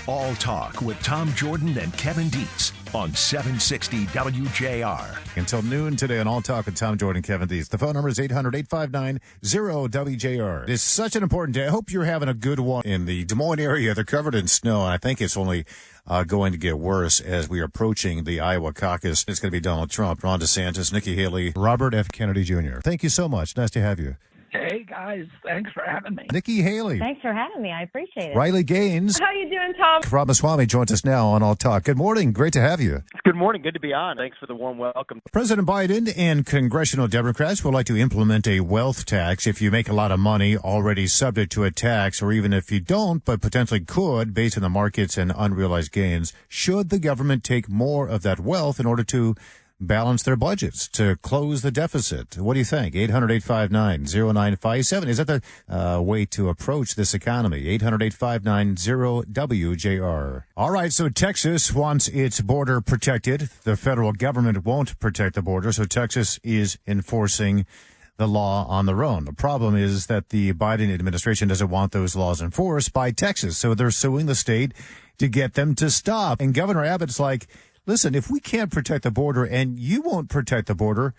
All Talk with Tom Jordan and Kevin Dietz on 760 WJR. Until noon today on All Talk with Tom Jordan and Kevin Dietz. The phone number is 800-859-0WJR. It's such an important day. I hope you're having a good one in the Des Moines area. They're covered in snow, and I think it's only going to get worse as we are approaching the Iowa caucus. It's going to be Donald Trump, Ron DeSantis, Nikki Haley, Robert F. Kennedy Jr. Thank you so much. Nice to have you. Hey, guys. Thanks for having me. Nikki Haley. Thanks for having me. I appreciate it. Riley Gaines. How you doing, Tom? Ramaswamy joins us now on All Talk. Good morning. Great to have you. Good morning. Good to be on. Thanks for the warm welcome. President Biden and congressional Democrats would like to implement a wealth tax. If you make a lot of money already subject to a tax, or even if you don't, but potentially could based on the markets and unrealized gains, should the government take more of that wealth in order to balance their budgets, to close the deficit? What do you think? 800-859-0957. Is that the way to approach this economy? 800-859-0WJR. All right, so Texas wants its border protected. The federal government won't protect the border, so Texas is enforcing the law on their own. The problem is that the Biden administration doesn't want those laws enforced by Texas, so they're suing the state to get them to stop. And Governor Abbott's like, listen, if we can't protect the border and you won't protect the border,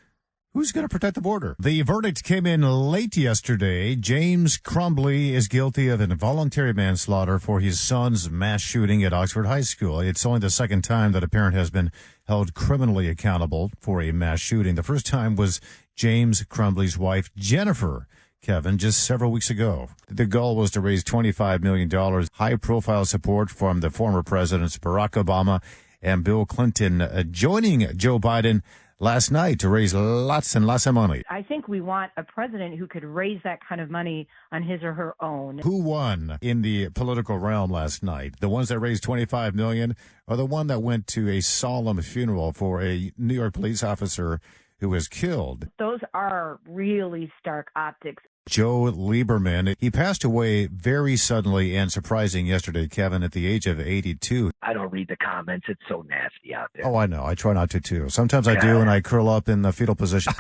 who's going to protect the border? The verdict came in late yesterday. James Crumbley is guilty of involuntary manslaughter for his son's mass shooting at Oxford High School. It's only the second time that a parent has been held criminally accountable for a mass shooting. The first time was James Crumbley's wife, Jennifer, Kevin, just several weeks ago. The goal was to raise $25 million, high-profile support from the former presidents Barack Obama and Bill Clinton, joining Joe Biden last night to raise lots and lots of money. I think we want a president who could raise that kind of money on his or her own. Who won in the political realm last night? The ones that raised $25 million, or the one that went to a solemn funeral for a New York police officer who was killed? Those are really stark optics. Joe Lieberman, he passed away very suddenly and surprising yesterday, Kevin, at the age of 82. I don't read the comments. It's so nasty out there. Oh, I know. I try not to, too. Sometimes I do, and I curl up in the fetal position.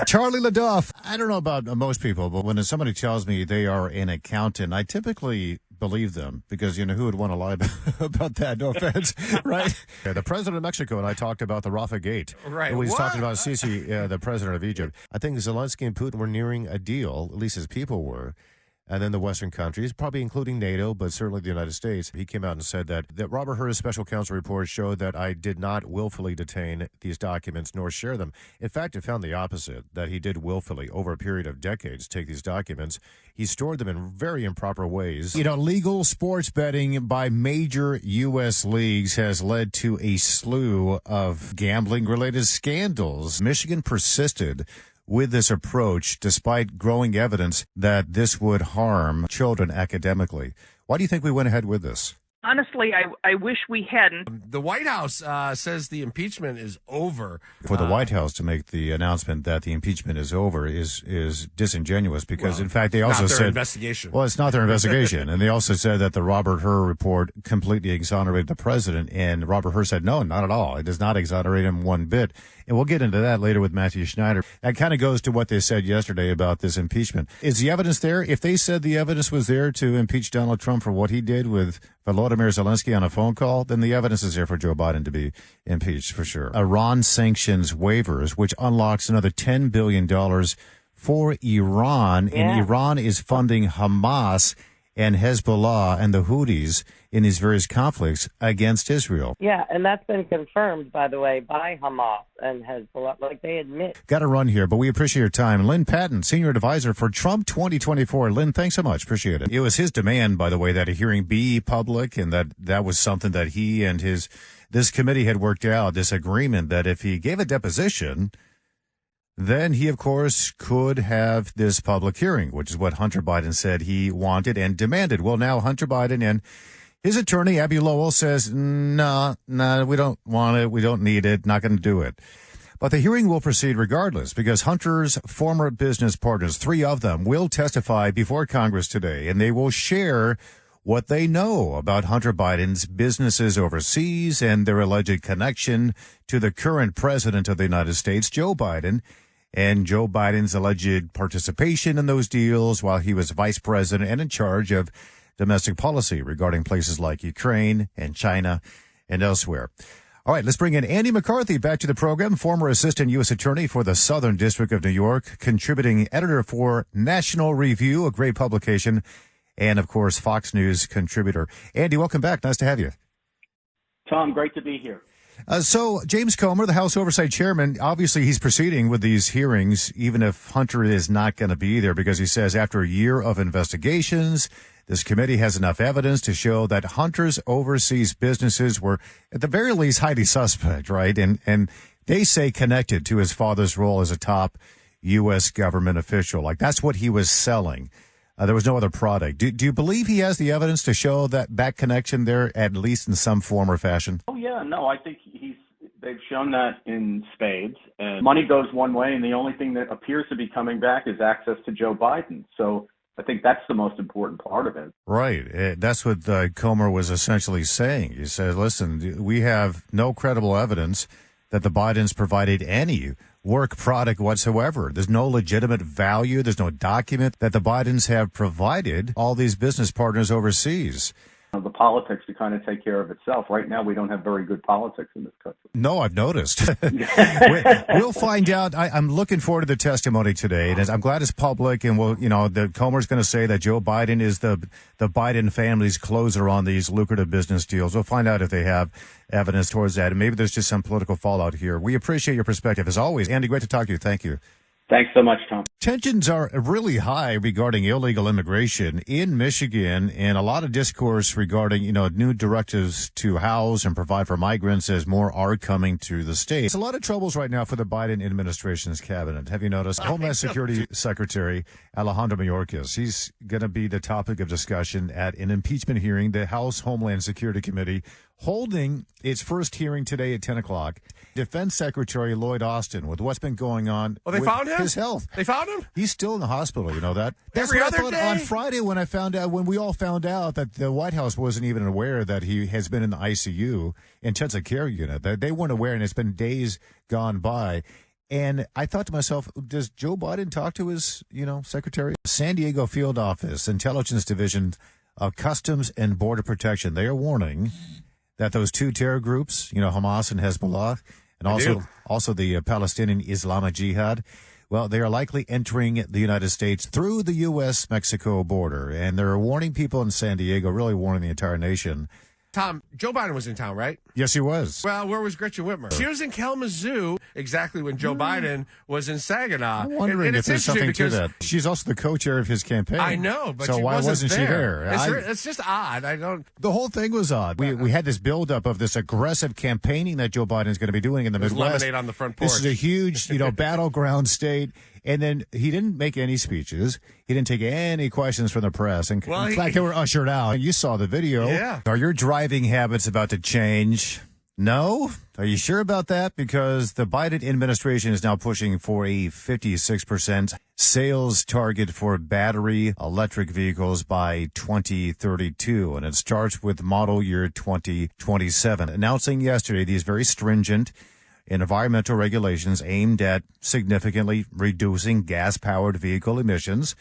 Charlie LaDuff. I don't know about most people, but when somebody tells me they are an accountant, I typically believe them because, you know, who would want to lie about that? No offense, right? Yeah, the president of Mexico and I talked about the Rafah Gate. Right. He was talking about Sisi, the president of Egypt. I think Zelensky and Putin were nearing a deal, at least his people were. And then the Western countries, probably including NATO, but certainly the United States. He came out and said that Robert Hur's special counsel report showed that I did not willfully detain these documents nor share them. In fact, it found the opposite, that he did willfully, over a period of decades, take these documents. He stored them in very improper ways. You know, legal sports betting by major U.S. leagues has led to a slew of gambling-related scandals. Michigan persisted with this approach, despite growing evidence that this would harm children academically. Why do you think we went ahead with this? Honestly, I wish we hadn't. The White House says the impeachment is over. For the White House to make the announcement that the impeachment is over is disingenuous because, in fact, they also said investigation. Well, it's not their investigation, and they also said that the Robert Hur report completely exonerated the president. And Robert Hur said, no, not at all. It does not exonerate him one bit. And we'll get into that later with Matthew Schneider. That kind of goes to what they said yesterday about this impeachment. Is the evidence there? If they said the evidence was there to impeach Donald Trump for what he did with Volodymyr Zelensky on a phone call, then the evidence is there for Joe Biden to be impeached for sure. Iran sanctions waivers, which unlocks another $10 billion for Iran. Yeah. And Iran is funding Hamas and Hezbollah and the Houthis in these various conflicts against Israel. Yeah, and that's been confirmed, by the way, by Hamas and Hezbollah, like they admit. Got to run here, but we appreciate your time. Lynn Patton, Senior Advisor for Trump 2024. Lynn, thanks so much. Appreciate it. It was his demand, by the way, that a hearing be public, and that was something that he and this committee had worked out, this agreement that if he gave a deposition, then he, of course, could have this public hearing, which is what Hunter Biden said he wanted and demanded. Well, now Hunter Biden and his attorney, Abby Lowell, says, no, we don't want it. We don't need it. Not going to do it. But the hearing will proceed regardless because Hunter's former business partners, 3 of them, will testify before Congress today, and they will share what they know about Hunter Biden's businesses overseas and their alleged connection to the current president of the United States, Joe Biden, and Joe Biden's alleged participation in those deals while he was vice president and in charge of domestic policy regarding places like Ukraine and China and elsewhere. All right, let's bring in Andy McCarthy back to the program, former assistant U.S. attorney for the Southern District of New York, contributing editor for National Review, a great publication, and, of course, Fox News contributor. Andy, welcome back. Nice to have you. Tom, great to be here. So James Comer, the House Oversight Chairman, obviously he's proceeding with these hearings, even if Hunter is not going to be there, because he says after a year of investigations, this committee has enough evidence to show that Hunter's overseas businesses were, at the very least, highly suspect, right? And they say connected to his father's role as a top U.S. government official. Like, that's what he was selling. There was no other product. Do you believe he has the evidence to show that connection there, at least in some form or fashion? Oh, yeah, no, I think they've shown that in spades. And money goes one way, and the only thing that appears to be coming back is access to Joe Biden. So I think that's the most important part of it. Right. That's what Comer was essentially saying. He said, listen, we have no credible evidence that the Bidens provided any work product whatsoever. There's no legitimate value. There's no document that the Bidens have provided all these business partners overseas. The politics to kind of take care of itself. Right now, we don't have very good politics in this country. No, I've noticed. We'll find out. I'm looking forward to the testimony today, and I'm glad it's public. And the Comer's going to say that Joe Biden is the Biden family's closer on these lucrative business deals. We'll find out if they have evidence towards that, and maybe there's just some political fallout here. We appreciate your perspective as always, Andy. Great to talk to you. Thank you. Thanks so much, Tom. Tensions are really high regarding illegal immigration in Michigan, and a lot of discourse regarding, new directives to house and provide for migrants as more are coming to the state. There's a lot of troubles right now for the Biden administration's cabinet. Have you noticed? Homeland Security Secretary Alejandro Mayorkas, he's going to be the topic of discussion at an impeachment hearing, the House Homeland Security Committee holding its first hearing today at 10 o'clock. Defense Secretary Lloyd Austin, with what's been going on they with found him? His health. They found him? He's still in the hospital, you know that? That's Every what I other thought day? on Friday when we all found out that the White House wasn't even aware that he has been in the ICU, intensive care unit. They weren't aware, and it's been days gone by. And I thought to myself, does Joe Biden talk to his, secretary? San Diego Field Office, Intelligence Division of Customs and Border Protection, they are warning that those two terror groups, Hamas and Hezbollah, and also the Palestinian Islamic Jihad, well, they are likely entering the United States through the U.S.-Mexico border. And they're warning people in San Diego, really warning the entire nation. Tom, Joe Biden was in town, right? Yes, he was. Well, where was Gretchen Whitmer? She was in Kalamazoo exactly when Joe Biden was in Saginaw. I'm wondering if there's something to that. She's also the co-chair of his campaign. I know, but so why wasn't she there? It's just odd. The whole thing was odd. We had this buildup of this aggressive campaigning that Joe Biden is going to be doing in the Midwest. Lemonade on the front porch. This is a huge, battleground state. And then he didn't make any speeches. He didn't take any questions from the press. And in fact, they were ushered out. You saw the video. Yeah. Are your driving habits about to change? No? Are you sure about that? Because the Biden administration is now pushing for a 56% sales target for battery electric vehicles by 2032. And it starts with model year 2027. Announcing yesterday these very stringent environmental regulations aimed at significantly reducing gas-powered vehicle emissions,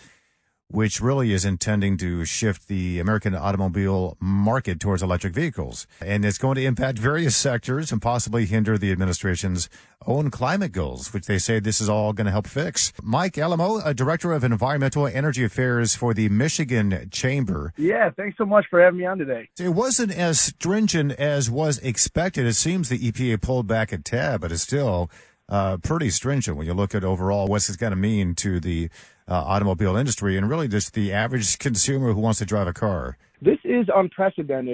which really is intending to shift the American automobile market towards electric vehicles. And it's going to impact various sectors and possibly hinder the administration's own climate goals, which they say this is all going to help fix. Mike Alamo, Director of Environmental Energy Affairs for the Michigan Chamber. Yeah, thanks so much for having me on today. It wasn't as stringent as was expected. It seems the EPA pulled back a tab, but it's still pretty stringent when you look at overall what's it going to mean to the automobile industry and really just the average consumer who wants to drive a car. This is unprecedented.